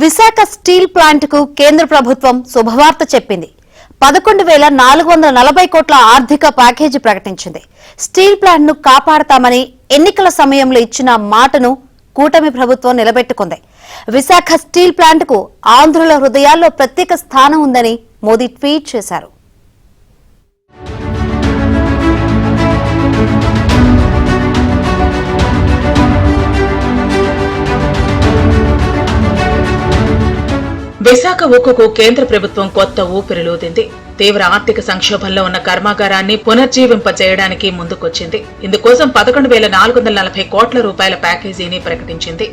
Visakha steel plant కు కేంద్ర ప్రభుత్వం శుభవార్త చెప్పింది. 11,440 కోట్ల ఆర్థిక ప్యాకేజీ ప్రకటించింది. స్టీల్ ప్లాంట్ ను కాపాడతామని ఎన్నికల సమయంలో ఇచ్చిన మాటను కూటమి ప్రభుత్వం నిలబెట్టుకుంది. విశాఖ స్టీల్ ప్లాంట్ కు ఆంధ్రుల హృదయాల్లో ప్రత్యేక స్థానం ఉందని మోదీ ట్వీట్ చేశారు. విశాఖ ఉక్కుకు కేంద్ర ప్రభుత్వం కొత్త ఊపిరిలూదింది. తీవ్ర ఆర్థిక సంక్షోభంలో ఉన్న కర్మాగారాన్ని పునర్జీవింపజేయడానికి ముందుకొచ్చింది. ఇందుకోసం 11,440 కోట్ల రూపాయల ప్యాకేజీని ప్రకటించింది.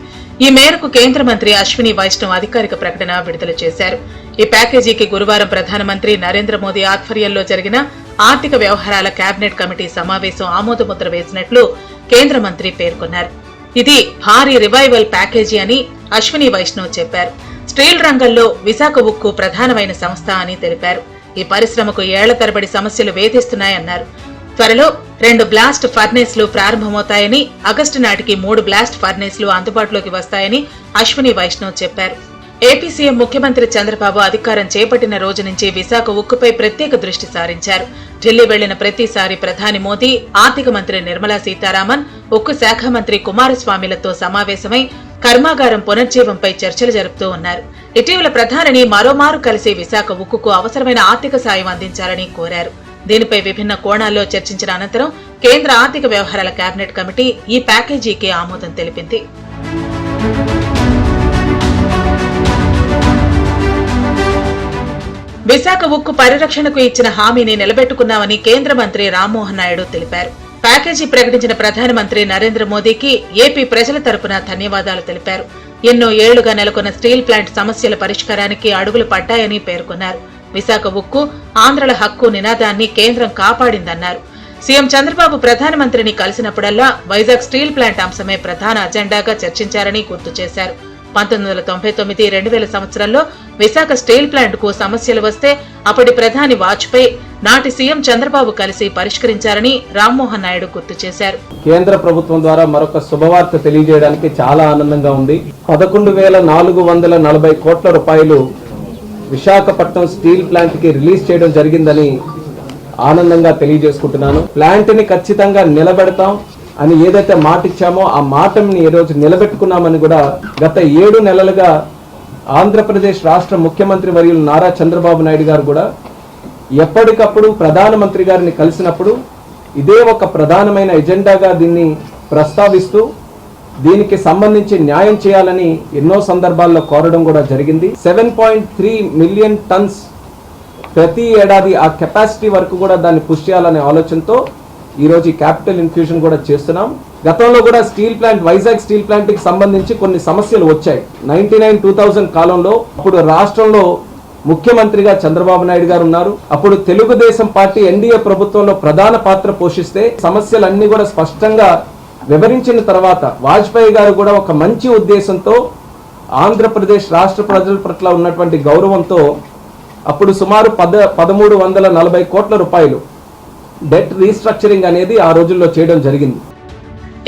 ఈ మేరకు కేంద్ర మంత్రి అశ్విని వైష్ణవ్ అధికారిక ప్రకటన విడుదల చేశారు. ఈ ప్యాకేజీకి గురువారం ప్రధానమంత్రి నరేంద్ర మోదీ ఆధ్వర్యంలో జరిగిన ఆర్థిక వ్యవహారాల కేబినెట్ కమిటీ సమావేశం ఆమోదముద్ర వేసినట్లు కేంద్ర మంత్రి పేర్కొన్నారు. ఇది భారీ రివైవల్ ప్యాకేజీ అని అశ్విని వైష్ణవ్ చెప్పారు. స్టీల్ రంగంలో విశాఖ ఉక్కు ప్రధానమైన సంస్థ అని తెలిపారు. ఈ పరిశ్రమకు ఏళ్ల తరబడి సమస్యలు వేధిస్తున్నాయన్నారు. త్వరలో 2 బ్లాస్ట్ ఫర్నేస్లు ప్రారంభమవుతాయని, ఆగస్టు నాటికి 3 బ్లాస్ట్ ఫర్నేస్లు అందుబాటులోకి వస్తాయని అశ్విని వైష్ణవ్ చెప్పారు. ఏపీ సీఎం ముఖ్యమంత్రి చంద్రబాబు అధికారం చేపట్టిన రోజు నుంచి విశాఖ ఉక్కుపై ప్రత్యేక దృష్టి సారించారు. ఢిల్లీ వెళ్లిన ప్రతిసారి ప్రధాని మోదీ, ఆర్థిక మంత్రి నిర్మలా సీతారామన్, ఉక్కు శాఖ మంత్రి కుమారస్వామిలతో సమావేశమై కర్మాగారం పునర్జీవంపై చర్చలు జరుపుతూ ఉన్నారు. ఇటీవల ప్రధానిని మరోమారు కలిసి విశాఖ ఉక్కుకు అవసరమైన ఆర్థిక సాయం అందించాలని కోరారు. దీనిపై విభిన్న కోణాల్లో చర్చించిన అనంతరం కేంద్ర ఆర్థిక వ్యవహారాల కేబినెట్ కమిటీ ఈ ప్యాకేజీకి ఆమోదం తెలిపింది. విశాఖ ఉక్కు పరిరక్షణకు ఇచ్చిన హామీని నిలబెట్టుకున్నామని కేంద్ర మంత్రి రామ్మోహన్ నాయుడు తెలిపారు. ప్యాకేజీ ప్రకటించిన ప్రధానమంత్రి నరేంద్ర మోదీకి ఏపీ ప్రజల తరపున ధన్యవాదాలు తెలిపారు. ఎన్నో ఏళ్లుగా నెలకొన్న స్టీల్ ప్లాంట్ సమస్యల పరిష్కారానికి అడుగులు పడ్డాయని పేర్కొన్నారు. విశాఖ ఉక్కు ఆంధ్రుల హక్కు నినాదాన్ని కేంద్రం కాపాడిందన్నారు. సీఎం చంద్రబాబు ప్రధానమంత్రిని కలిసినప్పుడల్లా వైజాగ్ స్టీల్ ప్లాంట్ అంశమే ప్రధాన అజెండాగా చర్చించారని గుర్తు చేశారు. 1999-2000 సంవత్సరంలో విశాఖ స్టీల్ ప్లాంట్ కు సమస్యలు వస్తే అప్పటి ప్రధాని వాజ్పేయి, నాటి సీఎం చంద్రబాబు కలిసి పరిష్కరించారని రామ్మోహన్ నాయుడు గుర్తు చేశారు. కేంద్ర ప్రభుత్వం ద్వారా మరొక శుభవార్త తెలియజేయడానికి చాలా ఆనందంగా ఉంది. 11,440 కోట్ల రూపాయలు విశాఖపట్నం స్టీల్ ప్లాంట్ కి రిలీజ్ చేయడం జరిగిందని ఆనందంగా తెలియజేసుకుంటున్నాను. ప్లాంట్ ని ఖచ్చితంగా నిలబెడతాం అని ఏదైతే మాట ఇచ్చామో ఆ మాటని ఈ రోజు నిలబెట్టుకున్నామని కూడా గత 7 నెలలుగా ఆంధ్రప్రదేశ్ రాష్ట్ర ముఖ్యమంత్రి వర్యులు నారా చంద్రబాబు నాయుడు గారు కూడా ఎప్పటికప్పుడు ప్రధానమంత్రి గారిని కలిసినప్పుడు ఇదే ఒక ప్రధానమైన ఎజెండాగా దీన్ని ప్రస్తావిస్తూ దీనికి సంబంధించి న్యాయం చేయాలని ఎన్నో సందర్భాల్లో కోరడం కూడా జరిగింది. 7.3 మిలియన్ టన్స్ ప్రతి ఏడాది ఆ కెపాసిటీ వరకు కూడా దాన్ని పుష్ చేయాలనే ఆలోచనతో ఈ రోజు క్యాపిటల్ ఇన్ఫ్యూజన్ కూడా చేస్తున్నాం. గతంలో కూడా steel plant, Vizag steel plant కి సంబంధించి కొన్ని సమస్యలు వచ్చాయి. 99-2000 కాలంలో అప్పుడు రాష్ట్రంలో ముఖ్యమంత్రిగా చంద్రబాబు నాయుడు గారు ఉన్నారు. అప్పుడు తెలుగుదేశం పార్టీ ఎన్డీఏ ప్రభుత్వంలో ప్రధాన పాత్ర పోషిస్తే సమస్యలన్నీ కూడా స్పష్టంగా వివరించిన తర్వాత వాజ్పేయి గారు కూడా ఒక మంచి ఉద్దేశంతో ఆంధ్రప్రదేశ్ రాష్ట్ర ప్రజల పట్ల ఉన్నటువంటి గౌరవంతో అప్పుడు సుమారు 1,340 కోట్ల రూపాయలు డెట్ రీస్ట్రక్చరింగ్ అనేది ఆ రోజుల్లో చేయడం జరిగింది.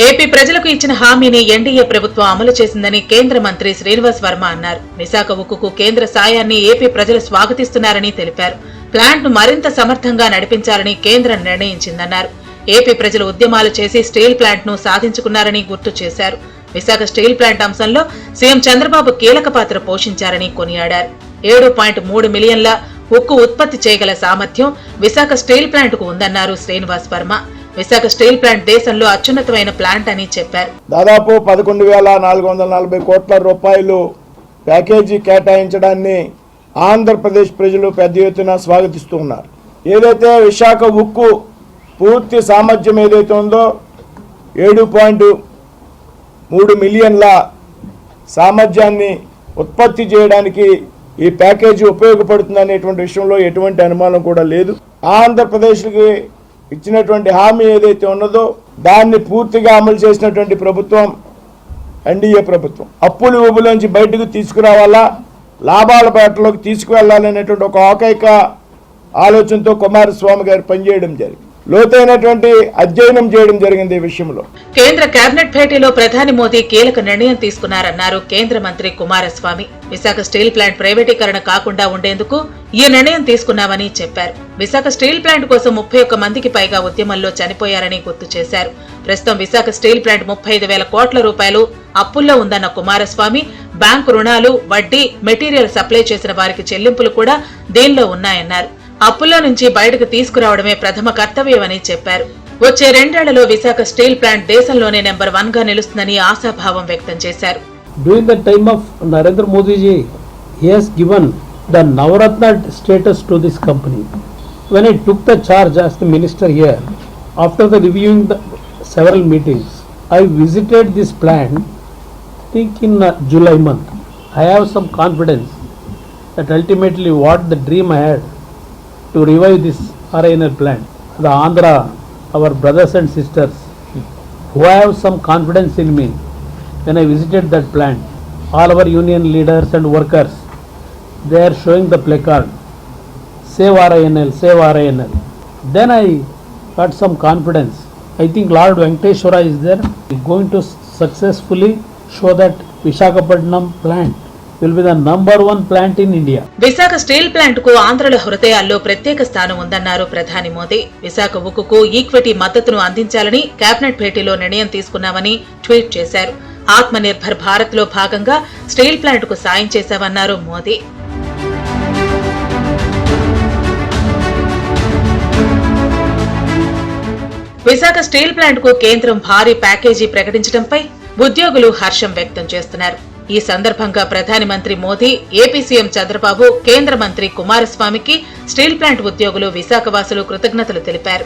ఏపీ ప్రజలకు ఇచ్చిన హామీని ఎన్డీఏ ప్రభుత్వం అమలు చేసిందని కేంద్ర మంత్రి శ్రీనివాస్ వర్మ అన్నారు. విశాఖ ఉక్కుకు కేంద్ర సాయాన్ని ఏపీ ప్రజలు స్వాగతిస్తున్నారని తెలిపారు. ప్లాంట్ ను మరింత సమర్థంగా నడిపించాలని కేంద్రం నిర్ణయించిందన్నారు. ఏపీ ప్రజలు ఉద్యమాలు చేసి స్టీల్ ప్లాంట్ ను సాధించుకున్నారని గుర్తు చేశారు. విశాఖ స్టీల్ ప్లాంట్ అంశంలో సీఎం చంద్రబాబు కీలక పాత్ర పోషించారని కొనియాడారు. 7.3 మిలియన్ల ఉక్కు ఉత్పత్తి చేయగల సామర్థ్యం విశాఖ స్టీల్ ప్లాంట్ కు ఉందన్నారు శ్రీనివాస్ వర్మ. విశాఖ స్టీల్ ప్లాంట్ దేశంలో అత్యున్నతమైన ప్లాంట్ అని చెప్పారు. దాదాపు 11,440 కోట్ల రూపాయలు ప్యాకేజీ కేటాయించడాన్ని ఆంధ్రప్రదేశ్ ప్రజలు పెద్ద ఎత్తున స్వాగతిస్తూ ఉన్నారు. ఏదైతే విశాఖ ఉక్కు పూర్తి సామర్థ్యం ఏదైతే ఉందో 7.3 మిలియన్ల సామర్థ్యాన్ని ఉత్పత్తి చేయడానికి ఈ ప్యాకేజీ ఉపయోగపడుతుంది అనేటువంటి విషయంలో ఎటువంటి అనుమానం కూడా లేదు. ఆంధ్రప్రదేశ్కి ఇచ్చినటువంటి హామీ ఏదైతే ఉన్నదో దాన్ని పూర్తిగా అమలు చేసినటువంటి ప్రభుత్వం ఎన్డీఏ ప్రభుత్వం. అప్పులు ఊబులోంచి బయటకు తీసుకురావాలా, లాభాల బాటలోకి తీసుకువెళ్లాలనేటువంటి ఒక ఏకైక ఆలోచనతో కుమారస్వామి గారు పనిచేయడం జరిగింది. లోతైనటువంటి అధ్యయనం చేయడం జరిగింది ఈ విషయంలో. కేంద్ర కేబినెట్ భేటీలో ప్రధాని మోదీ కీలక నిర్ణయం తీసుకున్నారన్నారు కేంద్ర మంత్రి కుమారస్వామి. విశాఖ స్టీల్ ప్లాంట్ ప్రైవేటీకరణ కాకుండా ఉండేందుకు ఈ నిర్ణయం తీసుకున్నామని చెప్పారు. విశాఖ స్టీల్ ప్లాంట్ కోసం 31 మందికి పైగా ఉద్యమంలో చనిపోయారని గుర్తు చేశారు. ప్రస్తుతం విశాఖ స్టీల్ ప్లాంట్ 35,000 కోట్ల రూపాయలు అప్పుల్లో ఉందన్న కుమారస్వామి బ్యాంకు రుణాలు, వడ్డీ, మెటీరియల్ సప్లై చేసిన వారికి చెల్లింపులు కూడా దీనిలో ఉన్నాయన్నారు. అప్పుల్లో నుంచి బయటకు తీసుకురావడమే ప్రథమ కర్తవ్యమని చెప్పారు. వచ్చే 2 ఏళ్లలో విశాఖ స్టీల్ ప్లాంట్ దేశంలోనే నెంబర్ 1 గా నిలుస్తుందని ఆశాభావం వ్యక్తం చేశారు. During the time of Narendra Modi ji, he has given the Navaratna status to this company. When I took the charge as the minister here, after the reviewing the several meetings, I visited this plant, I think in July month. I have some confidence that ultimately what the dream I had to revive this RINL plant, the Andhra, our brothers and sisters who have some confidence in me, when I visited that plant, all our union leaders and workers, they are showing the placard, save RINL, save RINL. Then I got some confidence. I think Lord Venkateshwara is there, going to successfully show that Visakhapatnam plant will be the number 1 plant in India. Visakha steel plant కు ఆంధ్రుల హృదయాల్లో ప్రత్యేక స్థానం ఉందన్నారు ప్రధాని Modi. Visakha ఉక్కుకు equity మద్దతును అందించాలని cabinet భేటీలో నిర్ణయం తీసుకున్నామని ట్వీట్ చేశారు. ఆత్మ నిర్భర్ భారత్ లో భాగంగా స్టీల్ ప్లాంట్ కు సాయం చేశామన్నారు మోదీ. విశాఖ స్టీల్ ప్లాంట్ కు కేంద్రం భారీ ప్యాకేజీ ప్రకటించడంపై ఉద్యోగులు హర్షం వ్యక్తం చేస్తున్నారు. ఈ సందర్భంగా ప్రధాని మంత్రి మోదీ, ఏపీ సీఎం చంద్రబాబు, కేంద్ర మంత్రి కుమారస్వామికి స్టీల్ ప్లాంట్ ఉద్యోగులు, విశాఖవాసులు కృతజ్ఞతలు తెలిపారు.